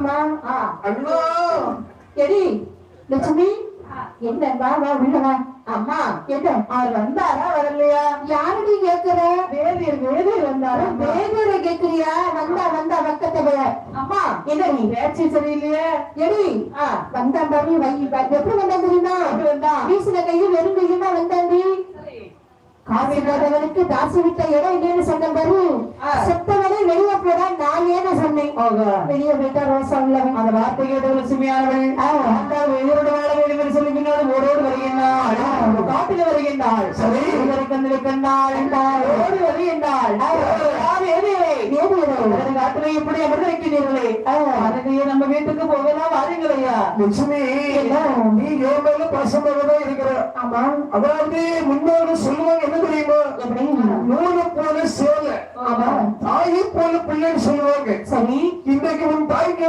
அண்ணா eddy Lakshmi என்ன வா வா உள்ளவா அம்மா என்ன அவர் வந்தாரா வரலையா யாரடி கேக்குற வேதியர் வந்தாரா வேதியரை கேக்குறியா வந்தா பக்கத்துல அம்மா என்ன நீ பேச்சு சரியில்லையே எடி வந்தா பாரு வை எப்படி வந்தா தெரியுமா வந்தா வீசின கையும் வெறும் கையுமா வந்தாண்டி காசு இல்லாதவனுக்கு தாசு விட்ட இடம் இல்லைன்னு சொன்ன பாரு செத்தவனே வெளியே போடா நான் ஏன்னு சொன்னேன் வெளியே போயிட்டா ரோசா உள்ளவன் அந்த வார்த்தை கேட்ட லட்சுமியானவள் உயிரோடு வாழ வேண்டும் என்று சொல்லி பின்னாடி ஓடோடு வருகின்றாள் காட்டில் வருகின்றாள் சரி கண்டாள் ஓடி வருகின்றாள் காட்டிலே இப்படி அமர்ந்திருக்கிறீர்களே அதனையே நம்ம வீட்டுக்கு போகலாம் வாருங்களையா லட்சுமி நீ என் மேல பசங்கதான் இருக்கிற ஆமா அதாவது முன்னோடு சொல்லுவாங்க என்ன தெரியுமா நூறு போல சேலை தாயை போல பிள்ளைன்னு சொல்லுவாங்க சரி இன்றைக்கு உன் தாய்க்கு